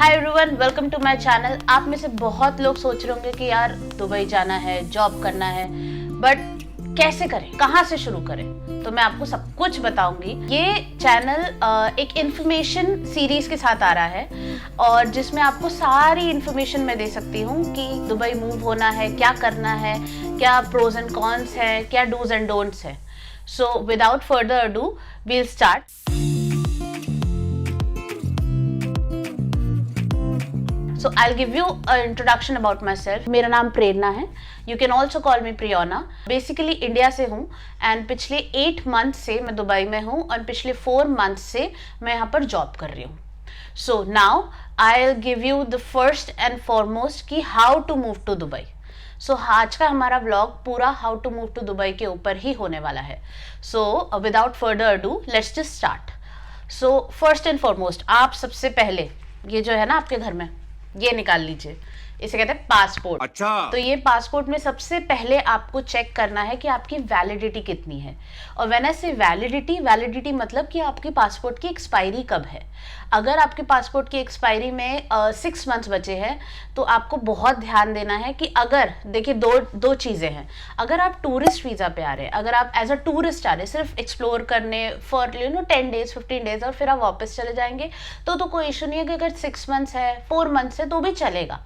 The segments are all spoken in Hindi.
Hi everyone, welcome to my channel. आप में से बहुत लोग सोच रहे होंगे कि यार दुबई जाना है, जॉब करना है, बट कैसे करें, कहाँ से शुरू करें। तो मैं आपको सब कुछ बताऊंगी। ये चैनल एक इन्फॉर्मेशन सीरीज के साथ आ रहा है और जिसमें आपको सारी इन्फॉर्मेशन मैं दे सकती हूँ कि दुबई मूव होना है, क्या करना है, क्या प्रोज एंड कॉन्स है, क्या डूज एंड डोंट्स है। So without further ado we'll start. So I'll give you an introduction about myself. मेरा नाम प्रेरणा है। You can also call me प्रियोना। Basically India से हूँ and पिछले 8 मंथ से मैं दुबई में हूँ और पिछले 4 मंथ से मैं यहाँ पर जॉब कर रही हूँ। So now I'll give you the first and foremost कि how to move to Dubai. So आज का हमारा व्लॉग पूरा how to move to Dubai के ऊपर ही होने वाला है। So without further ado, let's just start. So first and foremost, आप सबसे पहले ये जो है ना आपके घर में, ये निकाल लीजिए। इसे कहते हैं पासपोर्ट। अच्छा। तो ये पासपोर्ट में सबसे पहले आपको चेक करना है कि आपकी वैलिडिटी कितनी है। और व्हेन आई से वैलिडिटी मतलब कि आपके पासपोर्ट की एक्सपायरी कब है। अगर आपके पासपोर्ट की एक्सपायरी में 6 मंथ्स बचे हैं तो आपको बहुत ध्यान देना है कि अगर देखिए दो चीज़ें हैं। अगर आप टूरिस्ट वीज़ा पे आ रहे हैं, अगर आप एज अ टूरिस्ट आ रहे हैं सिर्फ एक्सप्लोर करने फॉर 10 डेज 15 डेज और फिर आप वापस चले जाएंगे तो कोई इशू नहीं है। कि अगर 6 मंथ्स है 4 मंथ्स है तो भी चलेगा।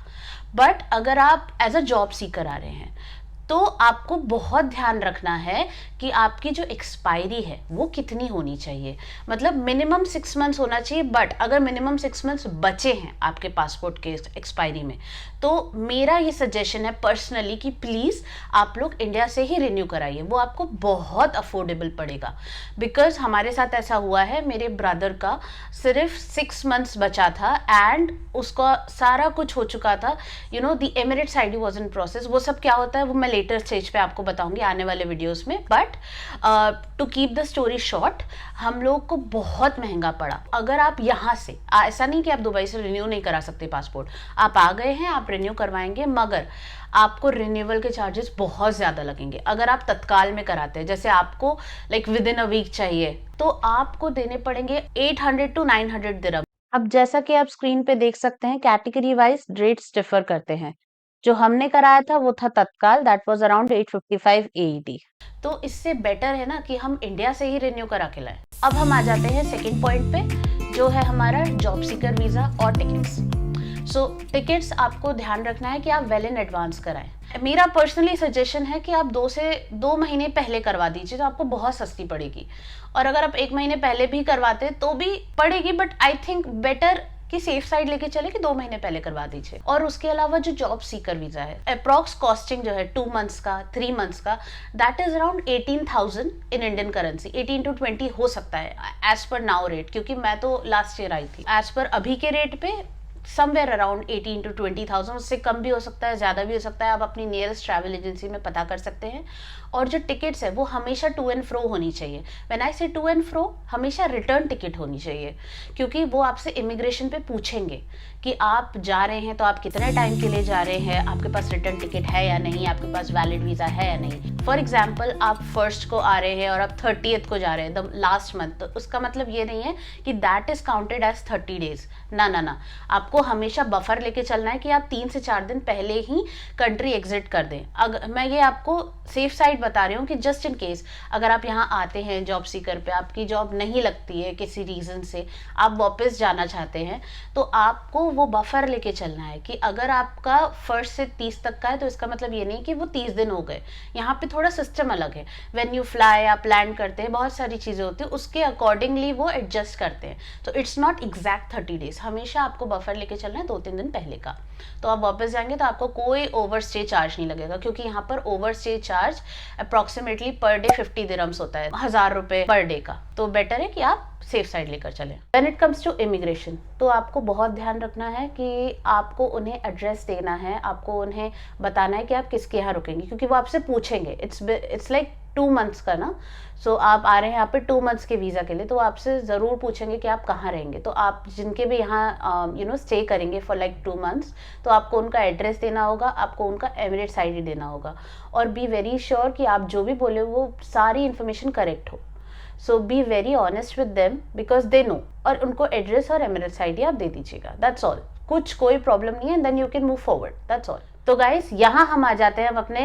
बट अगर आप एज अ जॉब सीकर आ रहे हैं तो आपको बहुत ध्यान रखना है कि आपकी जो एक्सपायरी है वो कितनी होनी चाहिए। मतलब मिनिमम 6 मंथ्स होना चाहिए। बट अगर मिनिमम 6 मंथ्स बचे हैं आपके पासपोर्ट के एक्सपायरी में तो मेरा ये सजेशन है पर्सनली कि प्लीज़ आप लोग इंडिया से ही रिन्यू कराइए। वो आपको बहुत अफोर्डेबल पड़ेगा। बिकॉज हमारे साथ ऐसा हुआ है, मेरे ब्रदर का सिर्फ 6 मंथ्स बचा था एंड उसका सारा कुछ हो चुका था। The Emirates ID was in process. वो सब क्या होता है वो मैं लेटर स्टेज पे आपको बताऊंगी आने वाले वीडियोस में। But to keep the story short, हम लोग को बहुत महंगा पड़ा। अगर आप यहाँ से ऐसा नहीं कि आप दुबई से रिन्यू नहीं करा सकते पासपोर्ट, आप आ गए हैं आप रिन्यू करवाएंगे, मगर आपको रिन्यूअल के चार्जेस बहुत ज़्यादा लगेंगे। अगर आप तत्काल में कराते हैं, जैसे आपको like within a week चाहिए, तो आपको देने पड़ेंगे 800 to 900 दिरहम। अब जैसा कि आप स्क्रीन पे देख सकते हैं कैटेगरी वाइज रेट्स डिफर करते हैं। जो हमने कराया था वो था तत्काल, दैट वाज अराउंड 855 AED। तो इससे बेटर है ना कि हम इंडिया से ही रिन्यू करा के लाएं। अब हम आ जाते हैं सेकंड पॉइंट पे, जो है हमारा जॉब सीकर वीज़ा और टिकट्स। सो टिकट्स आपको ध्यान रखना है कि आप वेल इन एडवांस कराएं। मेरा पर्सनली सजेशन है कि आप 2 महीने पहले करवा दीजिए तो आपको बहुत सस्ती पड़ेगी। और अगर आप 1 महीने पहले भी करवाते तो भी पड़ेगी, बट आई थिंक बेटर कि सेफ साइड लेके चले कि 2 महीने पहले करवा दीजिए। और उसके अलावा जो जॉब सीकर वीजा है, अप्रॉक्स कॉस्टिंग जो है 2 मंथ्स का 3 मंथ्स का, that is around 18,000 in Indian currency. 18 to 20 हो सकता है एज पर नाउ रेट, क्योंकि मैं तो लास्ट ईयर आई थी। एज पर अभी के रेट पे समवेयर अराउंड 18 to 20,000, उससे कम भी हो सकता है, ज़्यादा भी हो सकता है। आप अपनी नियरेस्ट ट्रैवल एजेंसी में पता कर सकते हैं। और जो टिकट्स है वो हमेशा टू एंड फ्रो होनी चाहिए। व्हेन आई से टू एंड फ्रो, हमेशा रिटर्न टिकट होनी चाहिए, क्योंकि वो आपसे इमिग्रेशन पे पूछेंगे कि आप जा रहे हैं तो आप कितने टाइम के लिए जा रहे हैं, आपके पास रिटर्न टिकट है या नहीं, आपके पास वैलिड वीज़ा है या नहीं। फॉर एग्जाम्पल आप 1st को आ रहे हैं और आप 30th को जा रहे हैं द लास्ट मंथ, तो उसका मतलब ये नहीं है कि that is counted as 30 days. ना, आपको हमेशा बफर लेके चलना है कि आप 3 से 4 दिन पहले ही कंट्री एग्जिट कर दें। अगर मैं ये आपको सेफ साइड बता रही हूँ कि जस्ट इन केस अगर आप यहाँ आते हैं जॉब सीकर पे, आपकी जॉब नहीं लगती है किसी रीज़न से, आप वापस जाना चाहते हैं, तो आपको वो बफर लेके चलना है कि अगर आपका 1 से 30 तक का है तो इसका मतलब ये नहीं कि वो 30 दिन हो गए। यहाँ पे थोड़ा सिस्टम अलग है। व्हेन यू फ्लाई, आप लैंड करते हैं, बहुत सारी चीज़ें होती है, उसके अकॉर्डिंगली वो एडजस्ट करते हैं। तो इट्स नॉट एग्जैक्ट 30 डेज, हमेशा आपको बफर लेके चलना है 2-3 दिन पहले का। तो आप वापस जाएंगे तो आपको कोई ओवर स्टे चार्ज नहीं लगेगा, क्योंकि यहाँ पर over stay charge approximately per day 50 dirhams होता है, 1000 रुपये पर डे का। तो बेटर है कि आप सेफ साइड लेकर चलें। When it comes to immigration, तो आपको बहुत ध्यान रखना है कि आपको उन्हें एड्रेस देना है, आपको उन्हें बताना है कि आप किसके यहाँ रुकेंगे, क्योंकि वो आपसे पूछेंगे। इट्स लाइक 2 मंथ्स का ना। सो आप आ रहे हैं यहाँ पे 2 मंथ्स के वीज़ा के लिए, तो आपसे ज़रूर पूछेंगे कि आप कहाँ रहेंगे। तो आप जिनके भी यहाँ स्टे करेंगे फॉर लाइक 2 मंथ्स, तो आपको उनका एड्रेस देना होगा, आपको उनका एमिरेट्स आईडी देना होगा। और बी वेरी श्योर कि आप जो भी बोले वो सारी इन्फॉर्मेशन करेक्ट हो। So be very honest with them because they know, और उनको एड्रेस और एमएलएस आईडी आप दे दीजिएगा, दैट्स ऑल। कुछ कोई प्रॉब्लम नहीं है, then you can move forward, that's all. तो गाइस यहाँ हम आ जाते हैं अब अपने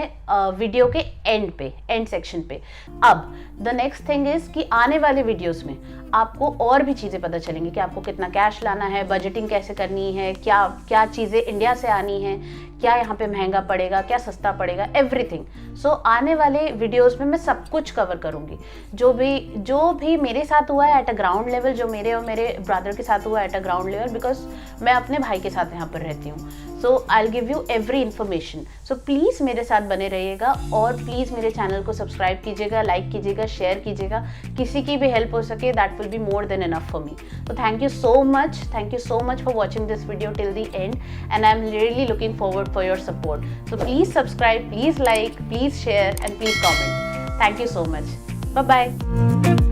वीडियो के एंड पे, एंड सेक्शन पे। अब द नेक्स्ट थिंग इज कि आने वाले वीडियोस में आपको और भी चीज़ें पता चलेंगी कि आपको कितना कैश लाना है, बजटिंग कैसे करनी है, क्या क्या चीज़ें इंडिया से आनी है, क्या यहाँ पे महंगा पड़ेगा, क्या सस्ता पड़ेगा, एवरीथिंग। सो आने वाले वीडियोस में मैं सब कुछ कवर करूँगी, जो भी मेरे साथ हुआ है एट अ ग्राउंड लेवल, जो मेरे और मेरे ब्रदर के साथ हुआ है at a ground level, because मैं अपने भाई के साथ यहाँ पर रहती हूँ। So I will give you every information. So please मेरे साथ बने रहिएगा और प्लीज़ मेरे चैनल को सब्सक्राइब कीजिएगा, लाइक कीजिएगा, शेयर कीजिएगा, किसी की भी हेल्प हो सके, that will be more than enough for me. So thank you so much for watching this video till the end, and I'm really looking forward for your support. So please subscribe, please like, please share, and please comment. Thank you so much. Bye bye.